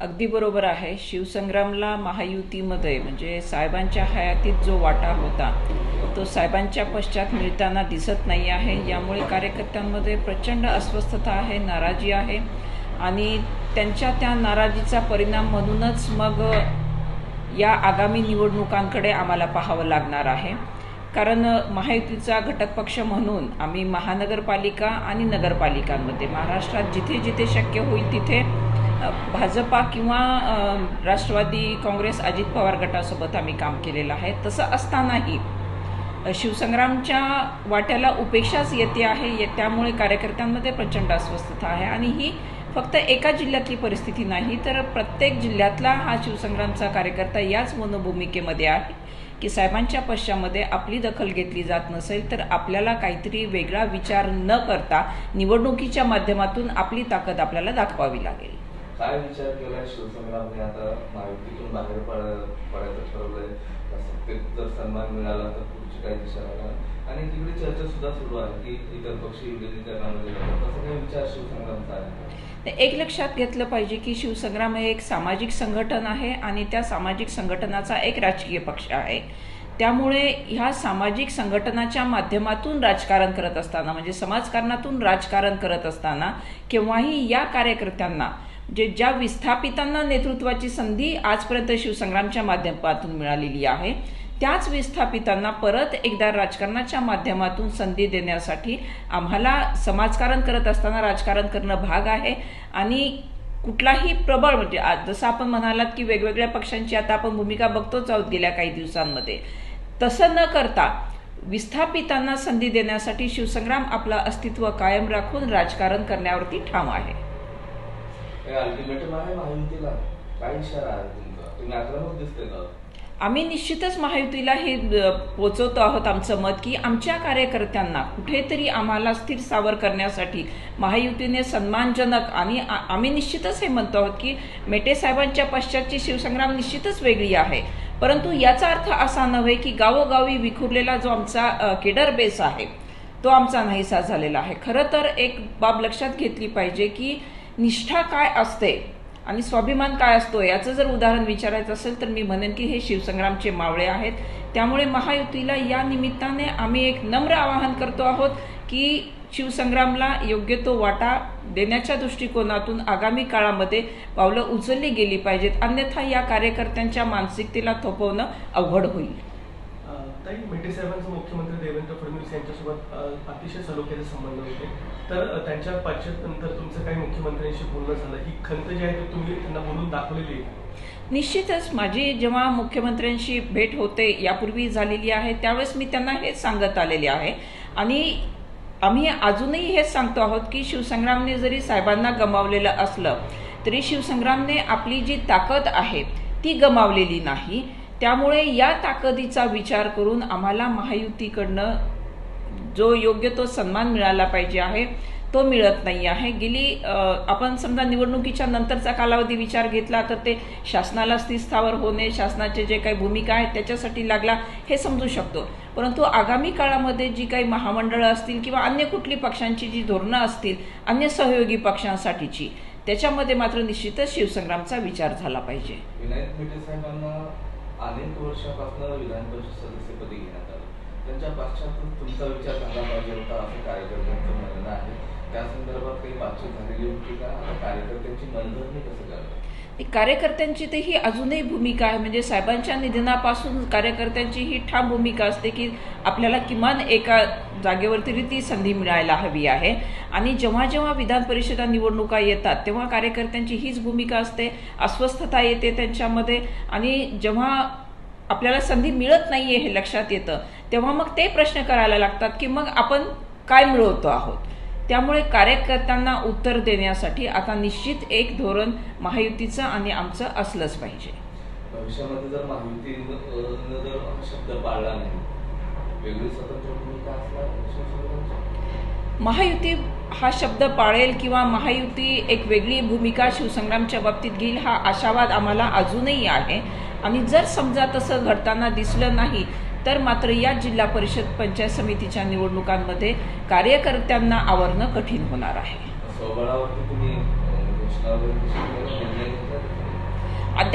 अगदी बरोबर आहे. शिवसंग्रामला महायुतीमध्ये म्हणजे साहेबांच्या हयातीत जो वाटा होता तो साहेबांच्या पश्चात मिळताना दिसत नाही आहे. यामुळे कार्यकर्त्यांमध्ये प्रचंड अस्वस्थता आहे, नाराजी आहे आणि त्यांच्या त्या नाराजीचा परिणाम म्हणूनच मग या आगामी निवडणुकांकडे आम्हाला पाहावं लागणार आहे. कारण महायुतीचा घटक पक्ष म्हणून आम्ही महानगरपालिका आणि नगरपालिकांमध्ये महाराष्ट्रात जिथे जिथे शक्य होईल तिथे भाजपा किंवा राष्ट्रवादी काँग्रेस अजित पवार गटासोबत आम्ही काम केलेलं आहे. तसं असतानाही शिवसंग्रामच्या वाट्याला उपेक्षाच येते आहे. त्यामुळे कार्यकर्त्यांमध्ये प्रचंड अस्वस्थता आहे आणि ही फक्त एका जिल्ह्यातली परिस्थिती नाही तर प्रत्येक जिल्ह्यातला हा शिवसंग्रामचा कार्यकर्ता याच मनोभूमिकेमध्ये आहे की साहेबांच्या पश्चामध्ये आपली दखल घेतली जात नसेल तर आपल्याला काहीतरी वेगळा विचार न करता निवडणुकीच्या माध्यमातून आपली ताकद आपल्याला दाखवावी लागेल. काय विचार केलाय शिवसंग्रामने आता महायुतीतून बाहेर पडायचं ठरवलंय? सत्तेत जर सन्मान मिळाला तर पुढची काय दिशा राहणार आणि तिकडे चर्चा सुद्धा सुरू आहे की इतर पक्ष विलीनीकरणामध्ये जातात. तसं काही विचार शिवसंग्रामचा आहे? एक लक्षात घेतलं पाहिजे की शिवसंग्राम हे एक सामाजिक संघटन आहे आणि त्या सामाजिक संघटनाचा एक राजकीय पक्ष आहे. त्यामुळे ह्या सामाजिक संघटनाच्या माध्यमातून राजकारण करत असताना म्हणजे समाजकारणातून राजकारण करत असताना केव्हाही या कार्यकर्त्यांना ज्या विस्थापितांना नेतृत्वाची संधी आजपर्यंत शिवसंग्रामच्या माध्यमातून मिळालेली आहे त्याच विस्थापितांना परत एकदा राजकारणाच्या माध्यमातून संधी देण्यासाठी आम्हाला समाजकारण करत असताना राजकारण करणं भाग आहे. आणि कुठलाही प्रबळ म्हणजे जसं आपण म्हणालात की वेगवेगळ्या पक्षांची आता आपण भूमिका बघतोच आहोत गेल्या काही दिवसांमध्ये, तसं न करता विस्थापितांना संधी देण्यासाठी शिवसंग्राम आपलं अस्तित्व कायम राखून राजकारण करण्यावरती ठाम आहे. अल्टिमेटम आहे महायुतीला, काय इशारा आहे तुमचा? तुम्ही आक्रमक दिसते का? आम्ही निश्चितच महायुतीला हे पोचवतो आहोत आमचं मत की आमच्या कार्यकर्त्यांना कुठेतरी आम्हाला स्थिर सावर करण्यासाठी महायुतीने सन्मानजनक आणि आम्ही निश्चितच हे म्हणतो आहोत की मेटे साहेबांच्या पश्चातची शिवसंग्राम निश्चितच वेगळी आहे. परंतु याचा अर्थ असा नव्हे की गावोगावी विखुरलेला जो आमचा केडर बेस आहे तो आमचा नाहीसा झालेला आहे. खरं तर एक बाब लक्षात घेतली पाहिजे की निष्ठा काय असते आणि स्वाभिमान काय असतो याचं जर उदाहरण विचारायचं असेल तर मी म्हणेन की हे शिवसंग्रामचे मावळे आहेत. त्यामुळे महायुतीला या निमित्ताने आम्ही एक नम्र आवाहन करतो आहोत की शिवसंग्रामला योग्य तो वाटा देण्याच्या दृष्टिकोनातून आगामी काळामध्ये पावलं उचलली गेली पाहिजेत, अन्यथा या कार्यकर्त्यांच्या मानसिकतेला थोपवणं अवघड होईल. ताई, मेटे साहेबांचे मुख्यमंत्री देवेंद्र फडणवीस यांच्यासोबत अतिशय सलोख्याचे संबंध होते, तर त्यांच्या पश्चातनंतर तुमचं काही मुख्यमंत्र्यांशी बोलणं झालं? ही खंत जी आहे ती तुम्ही त्यांना बोलून दाखवलेली आहे? निश्चितच माझी जेव्हा मुख्यमंत्र्यांशी भेट होते यापूर्वी झालेली आहे त्यावेळेस मी त्यांना हेच सांगत आलेले आहे आणि आम्ही अजूनही हेच सांगतो आहोत की शिवसंग्रामने जरी साहेबांना गमावलेलं असलं तरी शिवसंग्रामने आपली जी ताकद आहे ती गमावलेली नाही. त्यामुळे या ताकदीचा विचार करून आम्हाला महायुतीकडनं जो योग्य तो सन्मान मिळाला पाहिजे आहे तो मिळत नाही आहे. गेली आपण समजा निवडणुकीच्या नंतरचा कालावधी विचार घेतला तर ते शासनाला स्थिरस्थावर होणे, शासनाचे जे काही भूमिका आहेत त्याच्यासाठी लागला हे समजू शकतो. परंतु आगामी काळामध्ये जी काही महामंडळं असतील किंवा अन्य कुठली पक्षांची जी धोरणं असतील अन्य सहयोगी पक्षांसाठीची त्याच्यामध्ये मात्र निश्चितच शिवसंग्रामचा विचार झाला पाहिजे. विनायक मेटे साहेबांना अनेक वर्षापासून विधान परिषद सदस्यपदी घेण्यात आलं, त्यांच्या पश्चात तुमचा विचार झाला पाहिजे होता असं कार्यकर्त्यांचं म्हणणं आहे. त्या संदर्भात काही बातचीत झालेली होती का? आता कार्यकर्त्यांची मनधरणी कसं करतात? कार्यकर्त्यांची तर ही अजूनही भूमिका आहे म्हणजे साहेबांच्या निधनापासून कार्यकर्त्यांची ही ठाम भूमिका असते की आपल्याला किमान एका जागेवरती ती संधी मिळायला हवी आहे. आणि जेव्हा जेव्हा विधान परिषदा निवडणुका येतात तेव्हा कार्यकर्त्यांची हीच भूमिका असते, अस्वस्थता येते त्यांच्यामध्ये आणि जेव्हा आपल्याला संधी मिळत नाहीये हे लक्षात येतं तेव्हा मग ते प्रश्न करायला लागतात की मग आपण काय मिळवतो आहोत. त्यामुळे कार्यकर्त्यांना उत्तर देण्यासाठी आता निश्चित एक धोरण महायुतीचं आणि आमचं असलंच पाहिजे. भविष्यामध्ये जर महायुतीनं जर शब्द पाळला नाही, वेगळी स्वतंत्र भूमिका असणार? महायुती हा शब्द पाळेल किंवा महायुती एक वेगळी भूमिका शिवसंग्रामच्या बाबतीत घेईल हा आशावाद आम्हाला अजूनही आहे. आणि जर समजा तसं घडताना दिसलं नाही तर मात्र या जिल्हा परिषद पंचायत समितीच्या निवडणुकांमध्ये कार्यकर्त्यांना आवरणं कठीण होणार आहे.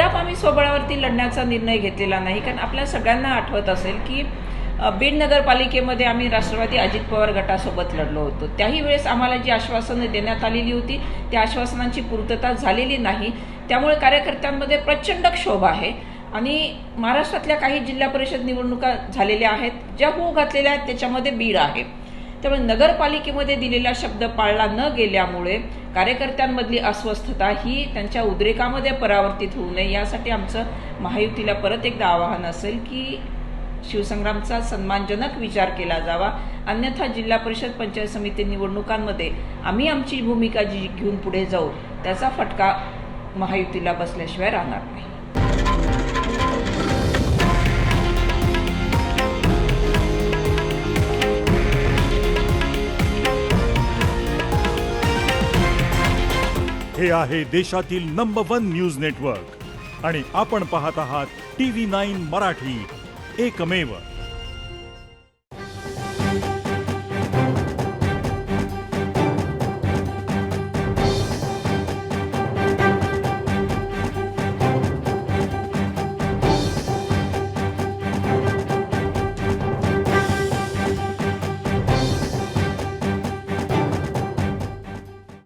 अद्याप आम्ही स्वबळावरती लढण्याचा निर्णय घेतलेला नाही. कारण आपल्या सगळ्यांना आठवत असेल की बीड नगरपालिकेमध्ये आम्ही राष्ट्रवादी अजित पवार गटासोबत लढलो होतो. त्याही वेळेस आम्हाला जी आश्वासनं देण्यात आलेली होती त्या आश्वासनांची पूर्तता झालेली नाही. त्यामुळे कार्यकर्त्यांमध्ये प्रचंड क्षोभ आहे. आणि महाराष्ट्रातल्या काही जिल्हा परिषद निवडणुका झालेल्या आहेत, ज्या होऊ घातलेल्या आहेत त्याच्यामध्ये बीड आहे. त्यामुळे नगरपालिकेमध्ये दिलेला शब्द पाळला न गेल्यामुळे कार्यकर्त्यांमधली अस्वस्थता ही त्यांच्या उद्रेकामध्ये परावर्तित होऊ नये यासाठी आमचं महायुतीला परत एकदा आवाहन असेल की शिवसंग्रामचा सन्मानजनक विचार केला जावा. अन्यथा जिल्हा परिषद पंचायत समिती निवडणुकांमध्ये आम्ही आमची भूमिका जी घेऊन पुढे जाऊ त्याचा फटका महायुतीला बसल्याशिवाय राहणार नाही. हे आहे देशातील नंबर 1 न्यूज नेटवर्क आणि आपण पाहत आहात TV9 मराठी, एकमेव.